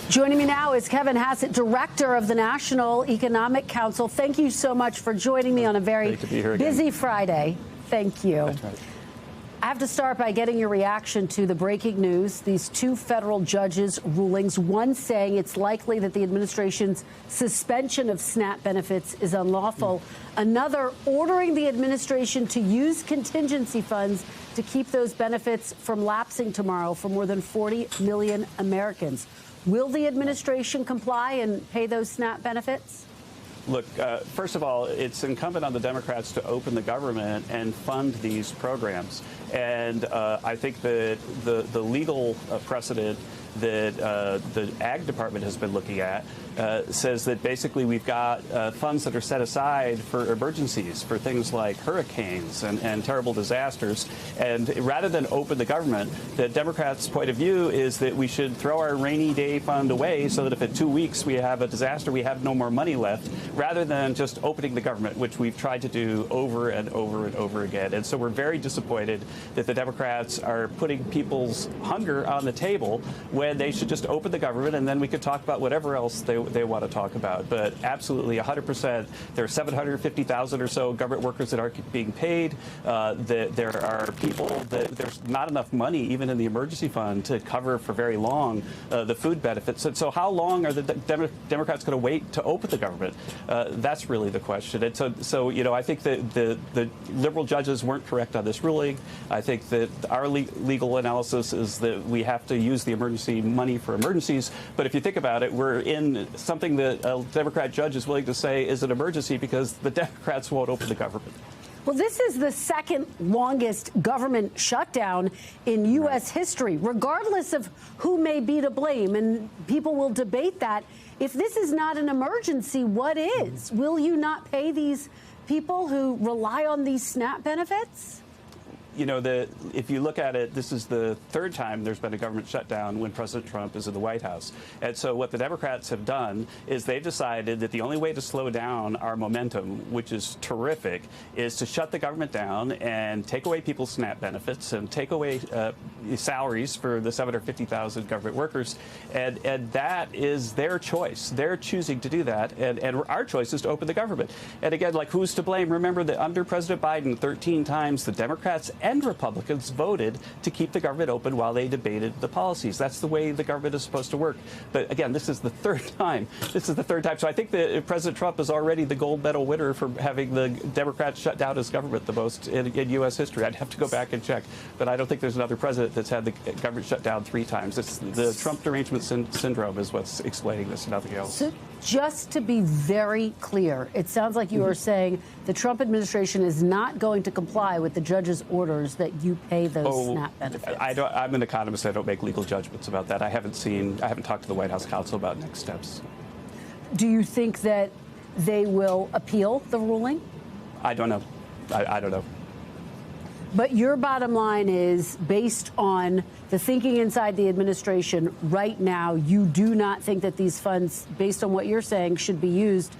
Joining me now is Kevin Hassett, director of the National Economic Council. Thank you so much for joining me on a very busy Friday. Thank you. That's right. I have to start by getting your reaction to the breaking news. These two federal judges' rulings, one saying it's likely that the administration's suspension of SNAP benefits is unlawful, another ordering the administration to use contingency funds to keep those benefits from lapsing tomorrow for more than 40 million Americans. Will the administration comply and pay those SNAP benefits? Look, first of all, it's incumbent on the Democrats to open the government and fund these programs. And I think that the legal precedent that the Ag Department has been looking at says that basically we've got funds that are set aside for emergencies, for things like hurricanes and terrible disasters. And rather than open the government, the Democrats' point of view is that we should throw our rainy day fund away so that if in 2 weeks we have a disaster, we have no more money left, rather than just opening the government, which we've tried to do over and over and over again. And so we're very disappointed that the Democrats are putting people's hunger on the table when they should just open the government, and then we could talk about whatever else they want to talk about. But absolutely 100%, there are 750,000 or so government workers that aren't being paid. There are people that there's not enough money, even in the emergency fund, to cover for very long the food benefits. And so how long are the Democrats going to wait to open the government? That's really the question. And so you know, I think that the liberal judges weren't correct on this ruling. I think that our legal analysis is that we have to use the emergency money for emergencies. But if you think about it, we're in something that a Democrat judge is willing to say is an emergency because the Democrats won't open the government. Well, this is the second longest government shutdown in U.S. history, regardless of who may be to blame. And people will debate that. If this is not an emergency, what is? Will you not pay these people who rely on these SNAP benefits? You know, if you look at it, this is the third time there's been a government shutdown when President Trump is in the White House. And so what the Democrats have done is they've decided that the only way to slow down our momentum, which is terrific, is to shut the government down and take away people's SNAP benefits and take away salaries for the 750,000 government workers. And that is their choice. They're choosing to do that. And our choice is to open the government. And again, like, who's to blame? Remember that under President Biden, 13 times the Democrats and Republicans voted to keep the government open while they debated the policies. That's the way the government is supposed to work. But again, this is the third time. This is the third time. So I think that President Trump is already the gold medal winner for having the Democrats shut down his government the most in U.S. history. I'd have to go back and check. But I don't think there's another president that's had the government shut down 3 times. It's the Trump derangement syndrome is what's explaining this, nothing else. So just to be very clear, it sounds like you are saying the Trump administration is not going to comply with the judge's orders that you pay those SNAP benefits. I'm an economist. I don't make legal judgments about that. I haven't talked to the White House counsel about next steps. Do you think that they will appeal the ruling? I don't know. I don't know. But your bottom line is, based on the thinking inside the administration right now, you do not think that these funds, based on what you're saying, should be used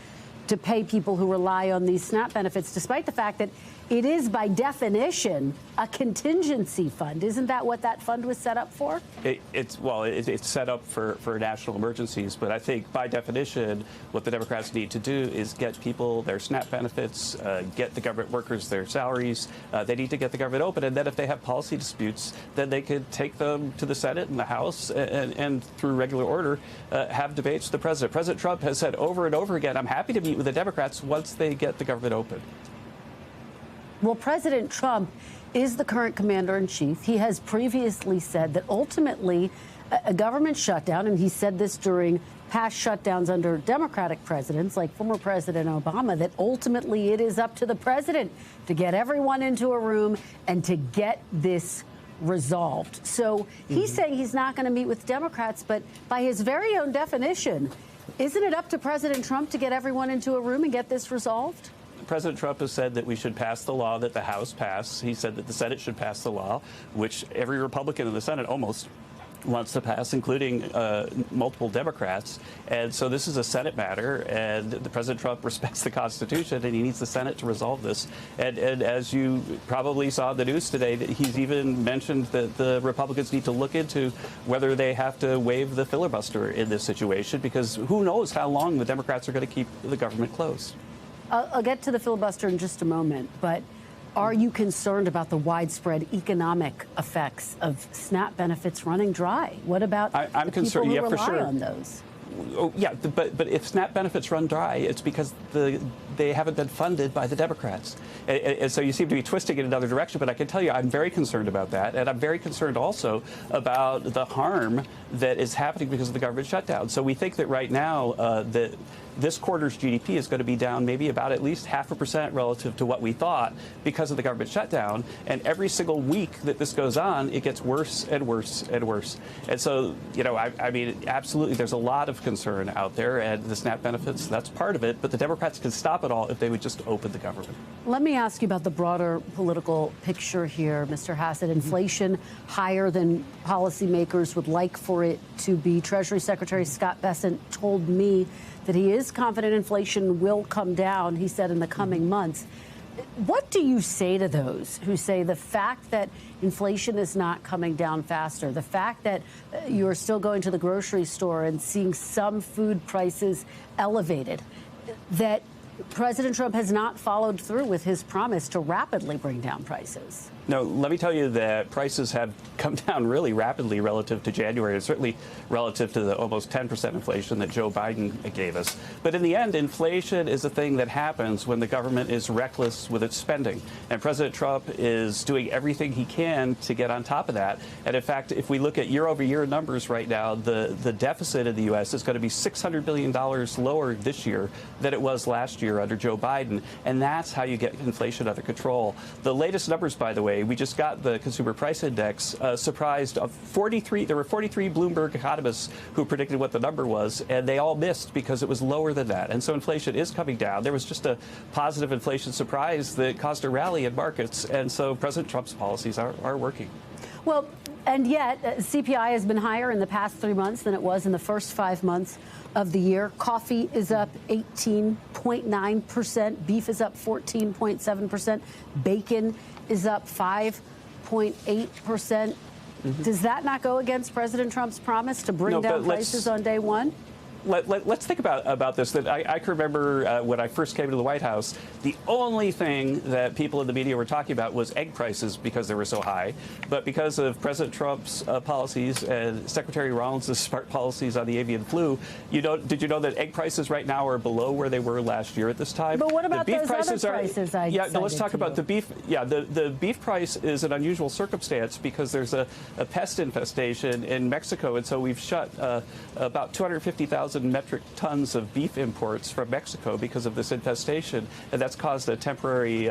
to pay people who rely on these SNAP benefits, despite the fact that it is, by definition, a contingency fund. Isn't that what that fund was set up for? It's set up for national emergencies. But I think, by definition, what the Democrats need to do is get people their SNAP benefits, get the government workers their salaries. They need to get the government open. And then if they have policy disputes, then they could take them to the Senate and the House and through regular order, have debates with the president. President Trump has said over and over again, I'm happy to meet with the Democrats once they get the government open. Well, President Trump is the current commander-in-chief. He has previously said that ultimately a government shutdown, and he said this during past shutdowns under Democratic presidents like former President Obama, that ultimately it is up to the president to get everyone into a room and to get this resolved. So he's saying he's not going to meet with Democrats, but by his very own definition, isn't it up to President Trump to get everyone into a room and get this resolved? President Trump has said that we should pass the law that the House passed. He said that the Senate should pass the law, which every Republican in the Senate almost wants to pass, including multiple Democrats. And so this is a Senate matter, and President Trump respects the Constitution, and he needs the Senate to resolve this. And as you probably saw in the news today, that he's even mentioned that the Republicans need to look into whether they have to waive the filibuster in this situation, because who knows how long the Democrats are going to keep the government closed. I'll get to the filibuster in just a moment, but are you concerned about the widespread economic effects of SNAP benefits running dry? What about I'm concerned, people who yeah, for rely sure. on those? Oh, yeah, but if SNAP benefits run dry, it's because they haven't been funded by the Democrats. And so you seem to be twisting in another direction, but I can tell you I'm very concerned about that. And I'm very concerned also about the harm that is happening because of the government shutdown. So we think that right now that this quarter's GDP is going to be down maybe about at least 0.5% relative to what we thought because of the government shutdown. And every single week that this goes on, it gets worse and worse and worse. And so, you know, I mean, absolutely, there's a lot of concern out there, and the SNAP benefits, that's part of it. But the Democrats can stop it all if they would just open the government. Let me ask you about the broader political picture here, Mr. Hassett. Inflation higher than policymakers would like for it to be. Treasury Secretary Scott Bessent told me that he is confident inflation will come down, he said, in the coming months. What do you say to those who say the fact that inflation is not coming down faster, the fact that you're still going to the grocery store and seeing some food prices elevated, that President Trump has not followed through with his promise to rapidly bring down prices? No, let me tell you that prices have come down really rapidly relative to January, and certainly relative to the almost 10% inflation that Joe Biden gave us. But in the end, inflation is a thing that happens when the government is reckless with its spending. And President Trump is doing everything he can to get on top of that. And in fact, if we look at year-over-year numbers right now, the deficit in the U.S. is going to be $600 billion lower this year than it was last year under Joe Biden. And that's how you get inflation under control. The latest numbers, by the way, we just got the Consumer Price Index, surprised of 43. There were 43 Bloomberg economists who predicted what the number was, and they all missed because it was lower than that. And so inflation is coming down. There was just a positive inflation surprise that caused a rally in markets. And so President Trump's policies are working. Well, and yet CPI has been higher in the past 3 months than it was in the first 5 months of the year. Coffee is up 18.9%. Beef is up 14.7%. Bacon is up 5.8%. Does that not go against President Trump's promise to bring down prices on day one? Let's think about this. That I can remember when I first came to the White House, the only thing that people in the media were talking about was egg prices because they were so high. But because of President Trump's policies and Secretary Rollins' smart policies on the avian flu, did you know that egg prices right now are below where they were last year at this time? But what about the beef prices? Let's talk about the beef. Yeah, the beef price is an unusual circumstance because there's a pest infestation in Mexico, and so we've shut about 250,000 metric tons of beef imports from Mexico because of this infestation, and that's caused a temporary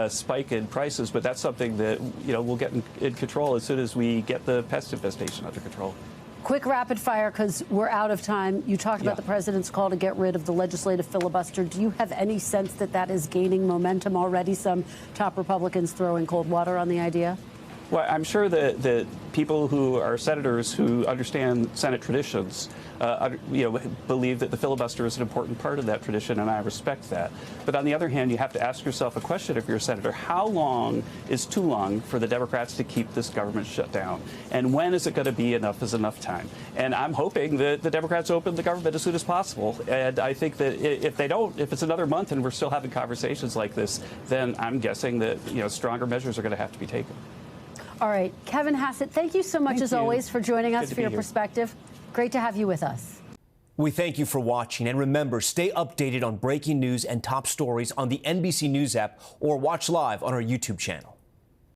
spike in prices. But that's something that we'll get in control as soon as we get the pest infestation under control. Quick rapid fire, because we're out of time. You talked about the president's call to get rid of the legislative filibuster. Do you have any sense that that is gaining momentum already? Some top Republicans throwing cold water on the idea? Well, I'm sure that people who are senators who understand Senate traditions, believe that the filibuster is an important part of that tradition, and I respect that. But on the other hand, you have to ask yourself a question if you're a senator. How long is too long for the Democrats to keep this government shut down? And when is it going to be enough is enough time? And I'm hoping that the Democrats open the government as soon as possible. And I think that if they don't, if it's another month and we're still having conversations like this, then I'm guessing that stronger measures are going to have to be taken. All right. Kevin Hassett, thank you so much, as always, for joining us, for your perspective. Great to have you with us. We thank you for watching. And remember, stay updated on breaking news and top stories on the NBC News app or watch live on our YouTube channel.